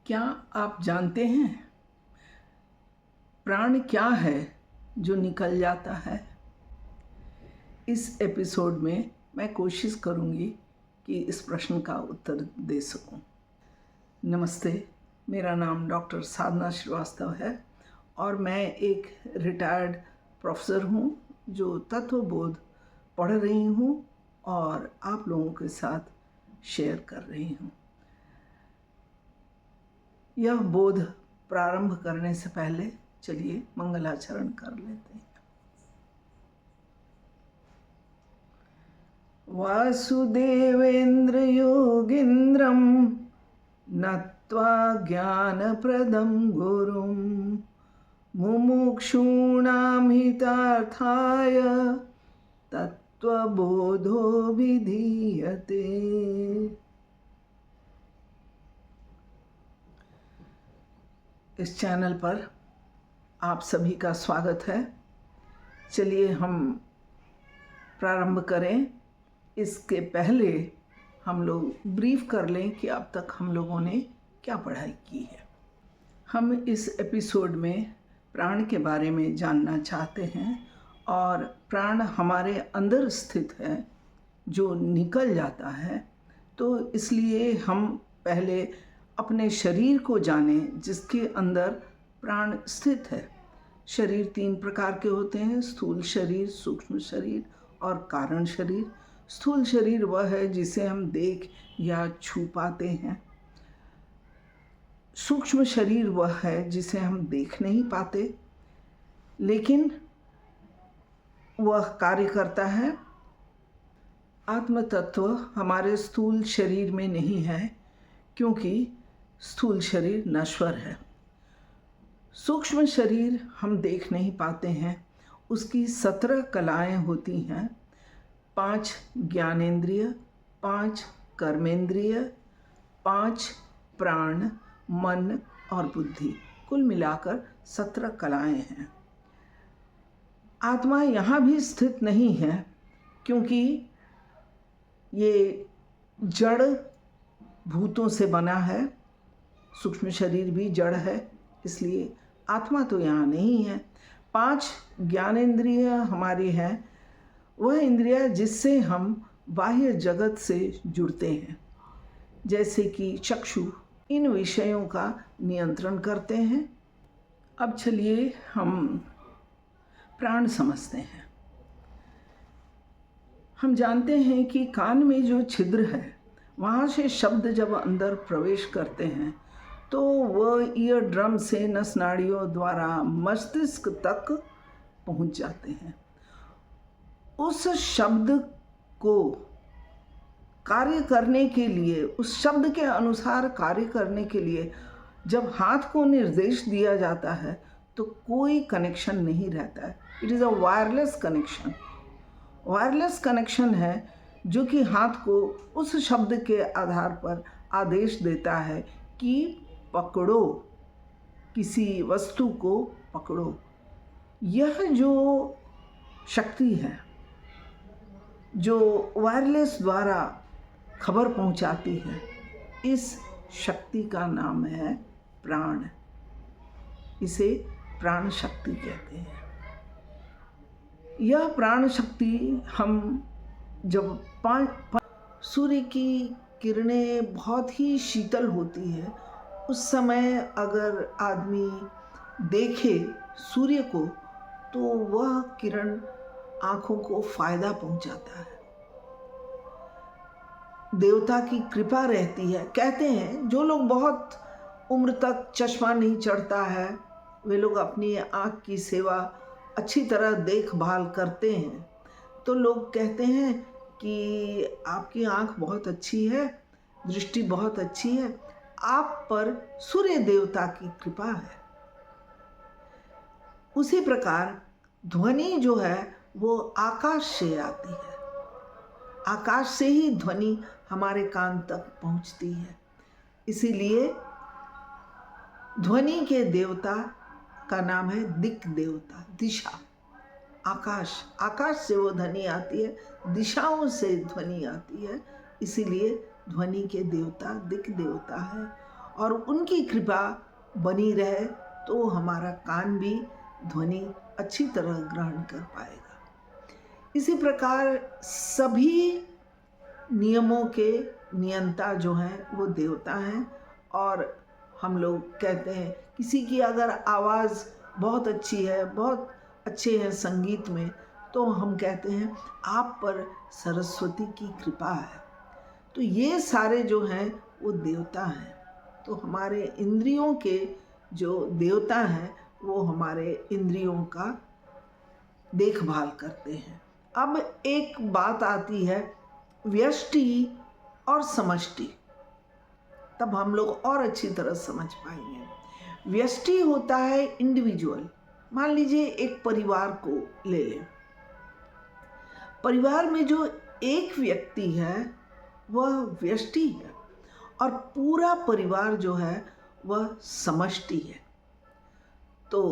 क्या आप जानते हैं प्राण क्या है जो निकल जाता है? इस एपिसोड में मैं कोशिश करूंगी कि इस प्रश्न का उत्तर दे सकूं। नमस्ते, मेरा नाम डॉक्टर साधना श्रीवास्तव है और मैं एक रिटायर्ड प्रोफेसर हूं जो तत्वबोध पढ़ रही हूं और आप लोगों के साथ शेयर कर रही हूं। यह बोध प्रारंभ करने से पहले चलिए मंगलाचरण कर लेते हैं। वासुदेवेन्द्र योगीन्द्रं नत्वा ज्ञानप्रदं गुरुं मुमुक्षूणां हितार्थाय तत्त्वबोधो विधीयते। इस चैनल पर आप सभी का स्वागत है। चलिए हम प्रारंभ करें। इसके पहले हम लोग ब्रीफ कर लें कि अब तक हम लोगों ने क्या पढ़ाई की है। हम इस एपिसोड में प्राण के बारे में जानना चाहते हैं और प्राण हमारे अंदर स्थित है जो निकल जाता है। तो इसलिए हम पहले अपने शरीर को जानें जिसके अंदर प्राण स्थित है। शरीर 3 प्रकार के होते हैं, स्थूल शरीर, सूक्ष्म शरीर और कारण शरीर। स्थूल शरीर वह है जिसे हम देख या छू पाते हैं। सूक्ष्म शरीर वह है जिसे हम देख नहीं पाते लेकिन वह कार्य करता है। आत्म तत्व हमारे स्थूल शरीर में नहीं है क्योंकि स्थूल शरीर नश्वर है। सूक्ष्म शरीर हम देख नहीं पाते हैं। उसकी 17 कलाएं होती हैं। 5 ज्ञानेंद्रिय, 5 कर्मेंद्रिय, 5 प्राण, मन और बुद्धि, कुल मिलाकर 17 कलाएं हैं। आत्मा यहाँ भी स्थित नहीं है क्योंकि ये जड़ भूतों से बना है। सूक्ष्म शरीर भी जड़ है, इसलिए आत्मा तो यहाँ नहीं है। 5 ज्ञानेंद्रिय हमारी हैं, वह इंद्रिया जिससे हम बाह्य जगत से जुड़ते हैं, जैसे कि चक्षु इन विषयों का नियंत्रण करते हैं। अब चलिए हम प्राण समझते हैं। हम जानते हैं कि कान में जो छिद्र है वहाँ से शब्द जब अंदर प्रवेश करते हैं तो वह ईयर ड्रम से नस नाड़ियों द्वारा मस्तिष्क तक पहुँच जाते हैं। उस शब्द को कार्य करने के लिए, उस शब्द के अनुसार कार्य करने के लिए जब हाथ को निर्देश दिया जाता है तो कोई कनेक्शन नहीं रहता है। It is a wireless connection. Wireless connection है जो कि हाथ को उस शब्द के आधार पर आदेश देता है कि पकड़ो, किसी वस्तु को पकड़ो। यह जो शक्ति है जो वायरलेस द्वारा खबर पहुंचाती है, इस शक्ति का नाम है प्राण। इसे प्राण शक्ति कहते हैं। यह प्राण शक्ति हम जब सूर्य की किरणें बहुत ही शीतल होती है उस समय अगर आदमी देखे सूर्य को तो वह किरण आँखों को फायदा पहुंचाता है। देवता की कृपा रहती है। कहते हैं जो लोग बहुत उम्र तक चश्मा नहीं चढ़ता है वे लोग अपनी आँख की सेवा अच्छी तरह देखभाल करते हैं तो लोग कहते हैं कि आपकी आँख बहुत अच्छी है, दृष्टि बहुत अच्छी है, आप पर सूर्य देवता की कृपा है। उसी प्रकार ध्वनि जो है वो आकाश से आती है। आकाश से ही ध्वनि हमारे कान तक पहुंचती है। इसीलिए ध्वनि के देवता का नाम है दिक् देवता, दिशा। आकाश से वो ध्वनि आती है, दिशाओं से ध्वनि आती है, इसीलिए ध्वनि के देवता दिक् देवता है। और उनकी कृपा बनी रहे तो हमारा कान भी ध्वनि अच्छी तरह ग्रहण कर पाएगा। इसी प्रकार सभी नियमों के नियंता जो हैं वो देवता हैं। और हम लोग कहते हैं किसी की अगर आवाज़ बहुत अच्छी है, बहुत अच्छे हैं संगीत में, तो हम कहते हैं आप पर सरस्वती की कृपा है। तो ये सारे जो हैं वो देवता हैं। तो हमारे इंद्रियों के जो देवता हैं वो हमारे इंद्रियों का देखभाल करते हैं। अब एक बात आती है व्यष्टि और समष्टि, तब हम लोग और अच्छी तरह समझ पाएंगे। व्यष्टि होता है इंडिविजुअल। मान लीजिए एक परिवार को ले लें। परिवार में जो एक व्यक्ति है वह व्यष्टि है और पूरा परिवार जो है वह समष्टि है। तो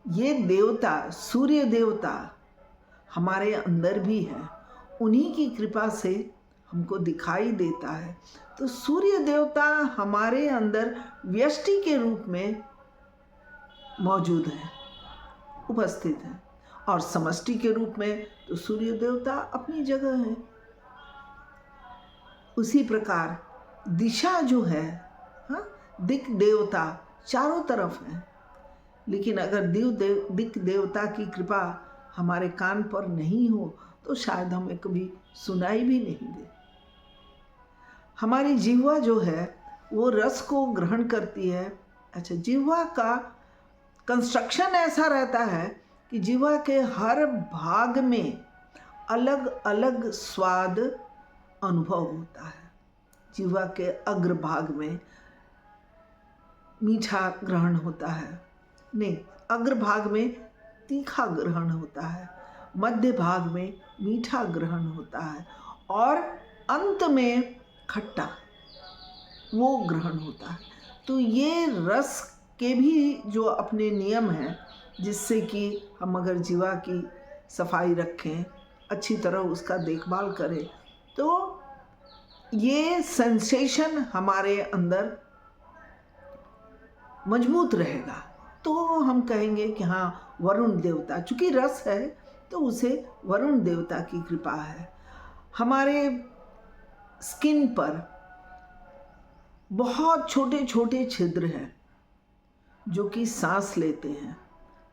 ये देवता, सूर्य देवता हमारे अंदर भी है, उन्हीं की कृपा से हमको दिखाई देता है। तो सूर्य देवता हमारे अंदर व्यष्टि के रूप में मौजूद है, उपस्थित है। और समष्टि के रूप में तो सूर्य देवता अपनी जगह है। उसी प्रकार दिशा जो है, हाँ, दिक देवता चारों तरफ है। लेकिन अगर दिक देवता की कृपा हमारे कान पर नहीं हो तो शायद हमें कभी सुनाई भी नहीं दे। हमारी जिह्वा जो है वो रस को ग्रहण करती है। अच्छा, जिह्वा का कंस्ट्रक्शन ऐसा रहता है कि जिह्वा के हर भाग में अलग अलग स्वाद अनुभव होता है। जिह्वा के अग्र भाग में मीठा ग्रहण होता है, नहीं, अग्र भाग में तीखा ग्रहण होता है, मध्य भाग में मीठा ग्रहण होता है और अंत में खट्टा वो ग्रहण होता है। तो ये रस के भी जो अपने नियम हैं, जिससे कि हम अगर जीवा की सफाई रखें, अच्छी तरह उसका देखभाल करें, तो ये सेंसेशन हमारे अंदर मजबूत रहेगा। तो हम कहेंगे कि हाँ, वरुण देवता, चूँकि रस है तो उसे वरुण देवता की कृपा है। हमारे स्किन पर बहुत छोटे छोटे छिद्र हैं जो कि सांस लेते हैं।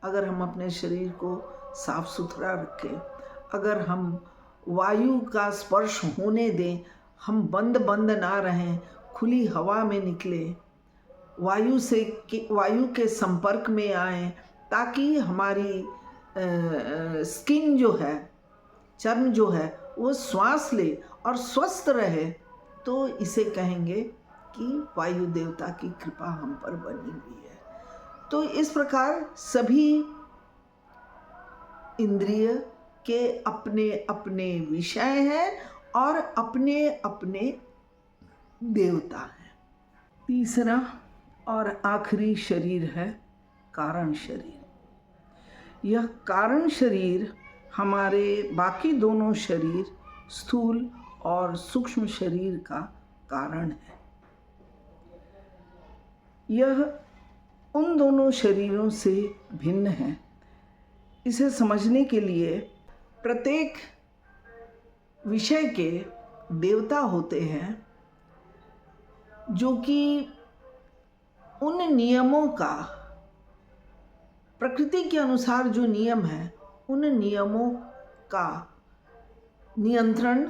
अगर हम अपने शरीर को साफ सुथरा रखें, अगर हम वायु का स्पर्श होने दें, हम बंद ना रहें, खुली हवा में निकलें, वायु के संपर्क में आएं, ताकि हमारी स्किन जो है, चर्म जो है, वो श्वास ले और स्वस्थ रहे, तो इसे कहेंगे कि वायु देवता की कृपा हम पर बनी हुई है। तो इस प्रकार सभी इंद्रिय के अपने अपने विषय हैं और अपने अपने देवता हैं। तीसरा और आखिरी शरीर है कारण शरीर। यह कारण शरीर हमारे बाकी दोनों शरीर, स्थूल और सूक्ष्म शरीर का कारण है। यह उन दोनों शरीरों से भिन्न है। इसे समझने के लिए प्रत्येक विषय के देवता होते हैं जो कि उन नियमों का, प्रकृति के अनुसार जो नियम है, उन नियमों का नियंत्रण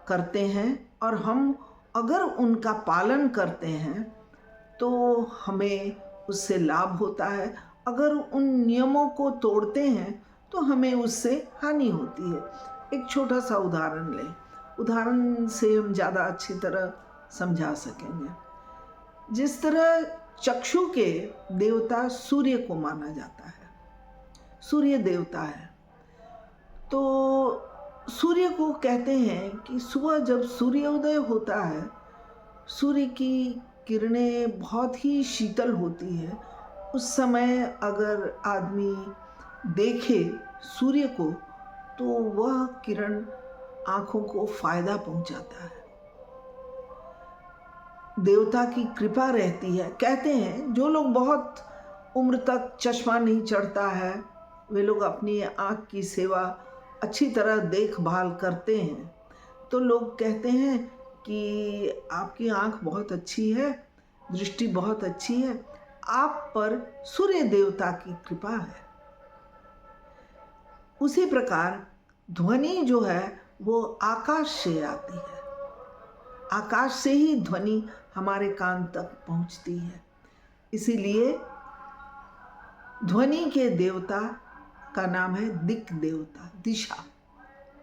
करते हैं और हम अगर उनका पालन करते हैं तो हमें उससे लाभ होता है। अगर उन नियमों को तोड़ते हैं तो हमें उससे हानि होती है। एक छोटा सा उदाहरण लें, उदाहरण से हम ज़्यादा अच्छी तरह समझा सकेंगे। जिस तरह चक्षु के देवता सूर्य को माना जाता है, सूर्य देवता है, तो सूर्य को कहते हैं कि सुबह जब सूर्योदय होता है, सूर्य की किरणें बहुत ही शीतल होती है। उस समय अगर आदमी देखे सूर्य को तो वह किरण आँखों को फायदा पहुंचाता है। देवता की कृपा रहती है। कहते हैं जो लोग बहुत उम्र तक चश्मा नहीं चढ़ता है, वे लोग अपनी आँख की सेवा अच्छी तरह देखभाल करते हैं, तो लोग कहते हैं कि आपकी आँख बहुत अच्छी है, दृष्टि बहुत अच्छी है, आप पर सूर्य देवता की कृपा है। उसी प्रकार ध्वनि जो है वो आकाश से आती है, आकाश से ही ध्वनि हमारे कान तक पहुंचती है। इसीलिए ध्वनि के देवता का नाम है दिक् देवता, दिशा।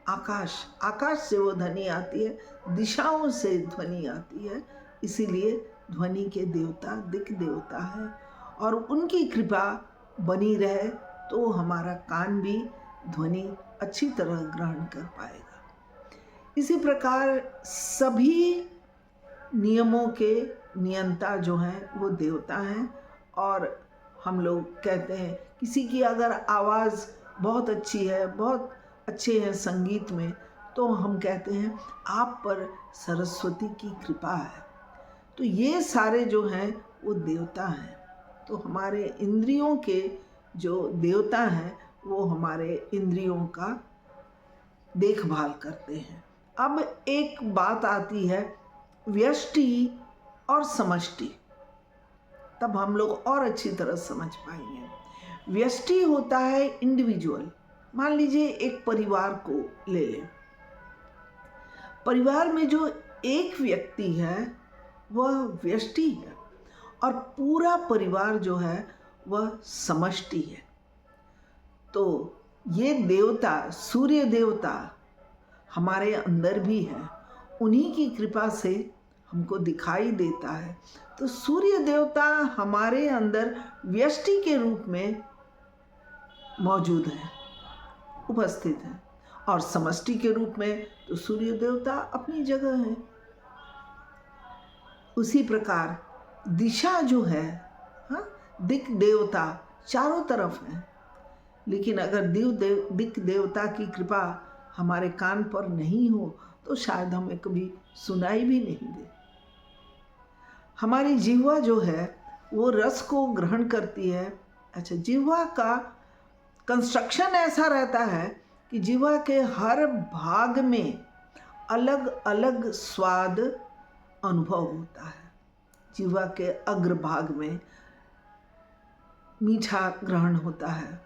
आकाश, आकाश से वो ध्वनि आती है, दिशाओं से ध्वनि आती है, इसीलिए ध्वनि के देवता दिक् देवता है। और उनकी कृपा बनी रहे तो हमारा कान भी ध्वनि अच्छी तरह ग्रहण कर पाएगा। इसी प्रकार सभी नियमों के नियंता जो हैं वो देवता हैं। और हम लोग कहते हैं किसी की अगर आवाज़ बहुत अच्छी है, बहुत अच्छे हैं संगीत में, तो हम कहते हैं आप पर सरस्वती की कृपा है। तो ये सारे जो हैं वो देवता हैं। तो हमारे इंद्रियों के जो देवता हैं वो हमारे इंद्रियों का देखभाल करते हैं। अब एक बात आती है व्यष्टि और समष्टि, तब हम लोग और अच्छी तरह समझ पाएंगे। व्यष्टि होता है इंडिविजुअल। मान लीजिए एक परिवार को ले लें, परिवार में जो एक व्यक्ति है वह व्यष्टि है और पूरा परिवार जो है वह समष्टि है। तो ये देवता, सूर्य देवता हमारे अंदर भी है, उन्हीं की कृपा से हमको दिखाई देता है। तो सूर्य देवता हमारे अंदर व्यष्टि के रूप में मौजूद है, उपस्थित है, और समष्टि के रूप में तो सूर्य देवता अपनी जगह है। उसी प्रकार दिशा जो है, हाँ, दिक् देवता चारों तरफ है, लेकिन अगर दिक् देवता की कृपा हमारे कान पर नहीं हो तो शायद हमें कभी सुनाई भी नहीं दे। हमारी जिह्वा जो है वो रस को ग्रहण करती है। अच्छा, जिह्वा का कंस्ट्रक्शन ऐसा रहता है कि जिह्वा के हर भाग में अलग अलग स्वाद अनुभव होता है। जिह्वा के अग्रभाग में मीठा ग्रहण होता है,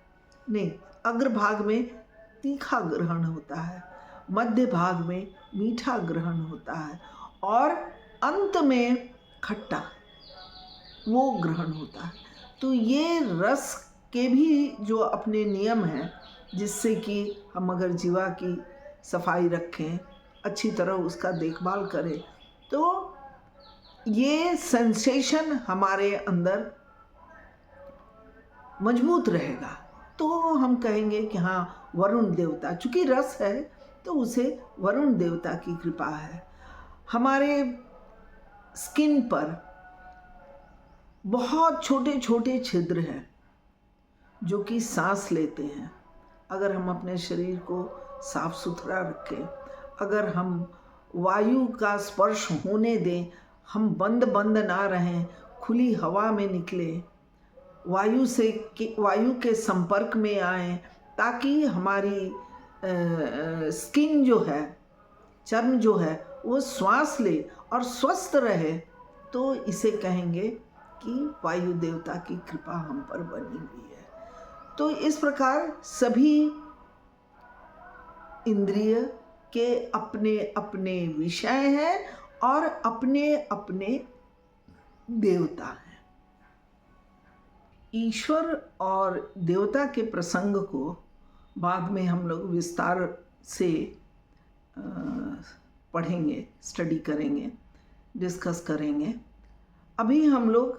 नहीं, अग्रभाग में तीखा ग्रहण होता है, मध्य भाग में मीठा ग्रहण होता है और अंत में खट्टा वो ग्रहण होता है। तो ये रस के भी जो अपने नियम हैं, जिससे कि हम अगर जीवा की सफाई रखें, अच्छी तरह उसका देखभाल करें, तो ये सेंसेशन हमारे अंदर मजबूत रहेगा। तो हम कहेंगे कि हाँ, वरुण देवता, चूँकि रस है तो उसे वरुण देवता की कृपा है। हमारे स्किन पर बहुत छोटे छोटे छिद्र हैं जो कि सांस लेते हैं। अगर हम अपने शरीर को साफ सुथरा रखें, अगर हम वायु का स्पर्श होने दें, हम बंद ना रहें, खुली हवा में निकलें, वायु के संपर्क में आएं, ताकि हमारी स्किन जो है, चर्म जो है, वो श्वास ले और स्वस्थ रहे, तो इसे कहेंगे कि वायु देवता की कृपा हम पर बनी हुई है। तो इस प्रकार सभी इंद्रिय के अपने अपने विषय हैं और अपने अपने देवता हैं। ईश्वर और देवता के प्रसंग को बाद में हम लोग विस्तार से पढ़ेंगे, स्टडी करेंगे, डिस्कस करेंगे। अभी हम लोग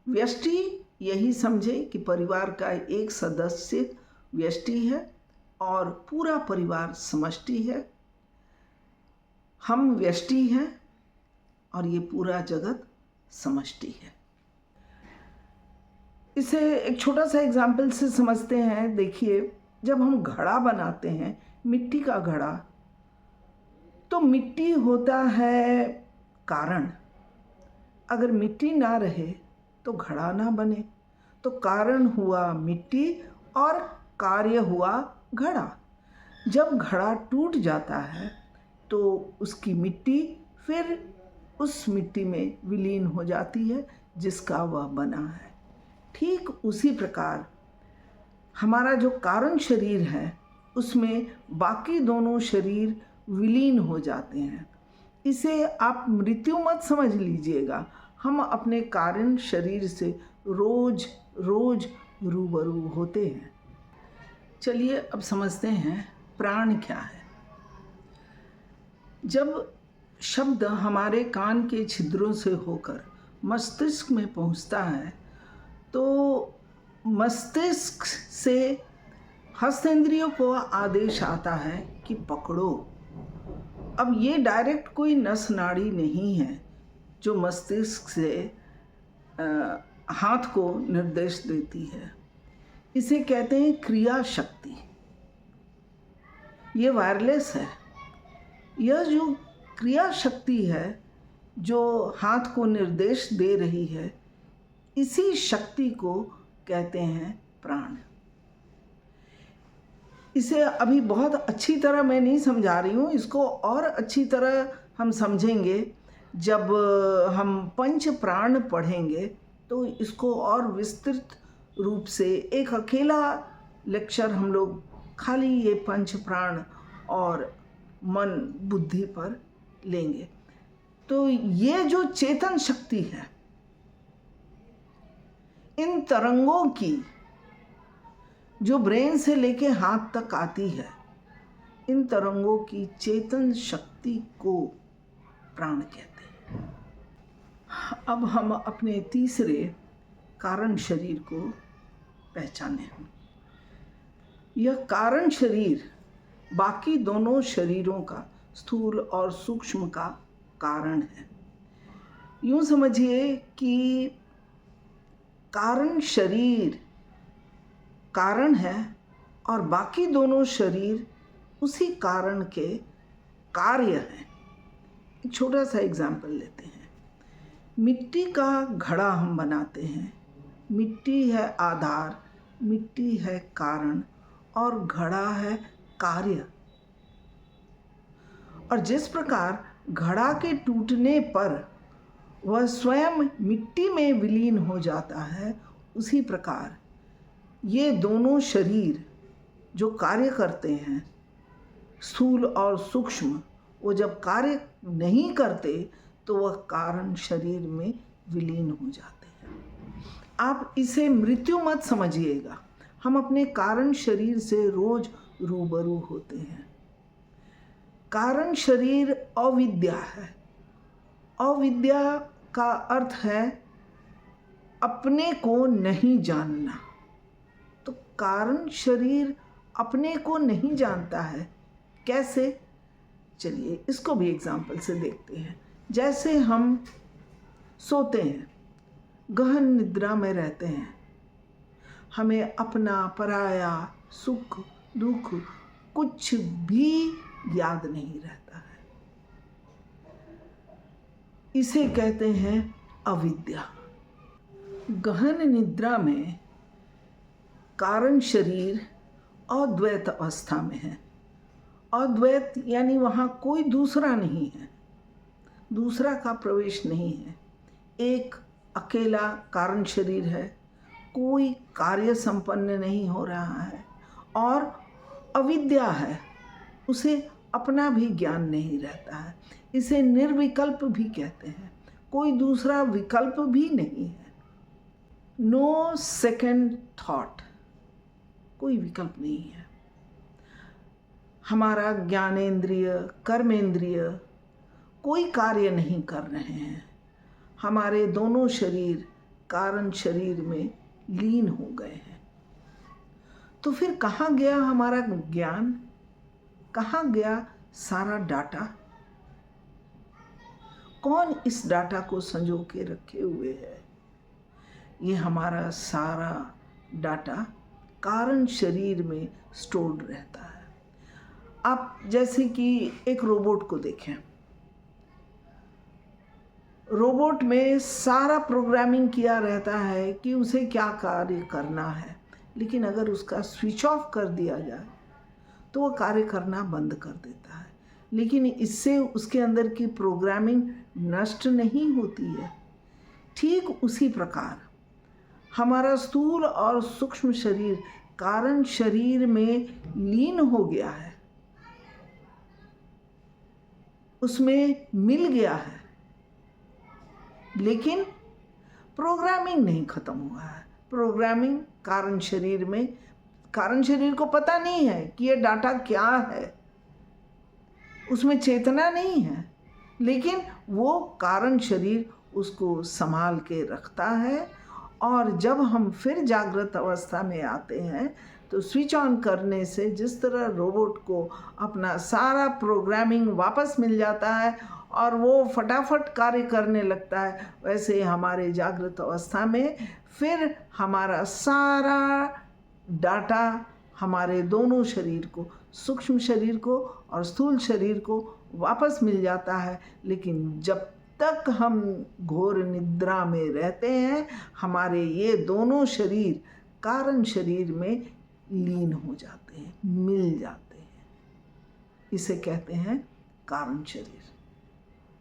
व्यष्टि यही समझे कि परिवार का एक सदस्य व्यष्टि है और पूरा परिवार समष्टि है। हम व्यष्टि हैं और ये पूरा जगत समष्टि है। इसे एक छोटा सा एग्जाम्पल से समझते हैं। देखिए, जब हम घड़ा बनाते हैं, मिट्टी का घड़ा, तो मिट्टी होता है कारण, अगर मिट्टी ना रहे तो घड़ा ना बने। तो कारण हुआ मिट्टी और कार्य हुआ घड़ा। जब घड़ा टूट जाता है तो उसकी मिट्टी फिर उस मिट्टी में विलीन हो जाती है जिसका वह बना है। ठीक उसी प्रकार हमारा जो कारण शरीर है उसमें बाकी दोनों शरीर विलीन हो जाते हैं। इसे आप मृत्यु मत समझ लीजिएगा। हम अपने कारण शरीर से रोज रोज रूबरू होते हैं। चलिए अब समझते हैं प्राण क्या है। जब शब्द हमारे कान के छिद्रों से होकर मस्तिष्क में पहुंचता है तो मस्तिष्क से हस्तेंद्रियों को आदेश आता है कि पकड़ो। अब ये डायरेक्ट कोई नस नाड़ी नहीं है जो मस्तिष्क से हाथ को निर्देश देती है। इसे कहते हैं क्रिया शक्ति। ये वायरलेस है। यह जो क्रिया शक्ति है जो हाथ को निर्देश दे रही है, इसी शक्ति को कहते हैं प्राण। इसे अभी बहुत अच्छी तरह मैं नहीं समझा रही हूँ, इसको और अच्छी तरह हम समझेंगे जब हम पंच प्राण पढ़ेंगे तो इसको और विस्तृत रूप से एक अकेला लेक्चर हम लोग खाली ये पंच प्राण और मन बुद्धि पर लेंगे। तो ये जो चेतन शक्ति है, इन तरंगों की जो ब्रेन से लेके हाथ तक आती है, इन तरंगों की चेतन शक्ति को प्राण कहते हैं। अब हम अपने तीसरे कारण शरीर को पहचाने। यह कारण शरीर बाकी दोनों शरीरों का, स्थूल और सूक्ष्म का कारण है। यूँ समझिए कि कारण शरीर कारण है और बाकी दोनों शरीर उसी कारण के कार्य हैं। एक छोटा सा एग्जाम्पल लेते हैं। मिट्टी का घड़ा हम बनाते हैं। मिट्टी है आधार, मिट्टी है कारण और घड़ा है कार्य। और जिस प्रकार घड़ा के टूटने पर वह स्वयं मिट्टी में विलीन हो जाता है, उसी प्रकार ये दोनों शरीर जो कार्य करते हैं, स्थूल और सूक्ष्म, वो जब कार्य नहीं करते तो वह कारण शरीर में विलीन हो जाते हैं। आप इसे मृत्यु मत समझिएगा। हम अपने कारण शरीर से रोज रूबरू होते हैं। कारण शरीर अविद्या है। अविद्या का अर्थ है अपने को नहीं जानना। तो कारण शरीर अपने को नहीं जानता है। कैसे? चलिए इसको भी एग्जाम्पल से देखते हैं। जैसे हम सोते हैं, गहन निद्रा में रहते हैं, हमें अपना पराया सुख दुख कुछ भी याद नहीं रहता है। इसे कहते हैं अविद्या। गहन निद्रा में कारण शरीर अद्वैत अवस्था में है। अद्वैत यानी वहाँ कोई दूसरा नहीं है, दूसरा का प्रवेश नहीं है। एक अकेला कारण शरीर है, कोई कार्य संपन्न नहीं हो रहा है और अविद्या है, उसे अपना भी ज्ञान नहीं रहता है। इसे निर्विकल्प भी कहते हैं, कोई दूसरा विकल्प भी नहीं है। नो सेकंड थॉट, कोई विकल्प नहीं है। हमारा ज्ञानेंद्रिय कर्मेंद्रिय कोई कार्य नहीं कर रहे हैं। हमारे दोनों शरीर कारण शरीर में लीन हो गए हैं। तो फिर कहाँ गया हमारा ज्ञान? कहाँ गया सारा डाटा? कौन इस डाटा को संजो के रखे हुए है? ये हमारा सारा डाटा कारण शरीर में स्टोर्ड रहता है। आप जैसे कि एक रोबोट को देखें। रोबोट में सारा प्रोग्रामिंग किया रहता है कि उसे क्या कार्य करना है, लेकिन अगर उसका स्विच ऑफ कर दिया जाए तो वो कार्य करना बंद कर देता है। लेकिन इससे उसके अंदर की प्रोग्रामिंग नष्ट नहीं होती है। ठीक उसी प्रकार हमारा स्थूल और सूक्ष्म शरीर कारण शरीर में लीन हो गया है, उसमें मिल गया है, लेकिन प्रोग्रामिंग नहीं खत्म हुआ है। प्रोग्रामिंग कारण शरीर को पता नहीं है कि ये डाटा क्या है, उसमें चेतना नहीं है, लेकिन वो कारण शरीर उसको संभाल के रखता है। और जब हम फिर जागृत अवस्था में आते हैं तो स्विच ऑन करने से जिस तरह रोबोट को अपना सारा प्रोग्रामिंग वापस मिल जाता है और वो फटाफट कार्य करने लगता है, वैसे हमारे जागृत अवस्था में फिर हमारा सारा डाटा हमारे दोनों शरीर को, सूक्ष्म शरीर को और स्थूल शरीर को वापस मिल जाता है। लेकिन जब तक हम घोर निद्रा में रहते हैं, हमारे ये दोनों शरीर कारण शरीर में लीन हो जाते हैं, मिल जाते हैं। इसे कहते हैं कारण शरीर।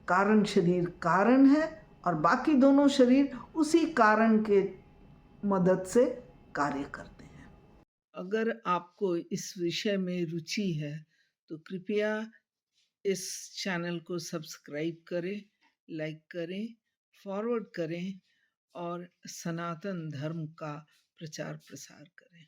कारण शरीर कारण है और बाकी दोनों शरीर उसी कारण के मदद से कार्य करते हैं। अगर आपको इस विषय में रुचि है तो कृपया इस चैनल को सब्सक्राइब करें, लाइक करें, फॉरवर्ड करें और सनातन धर्म का प्रचार प्रसार करें।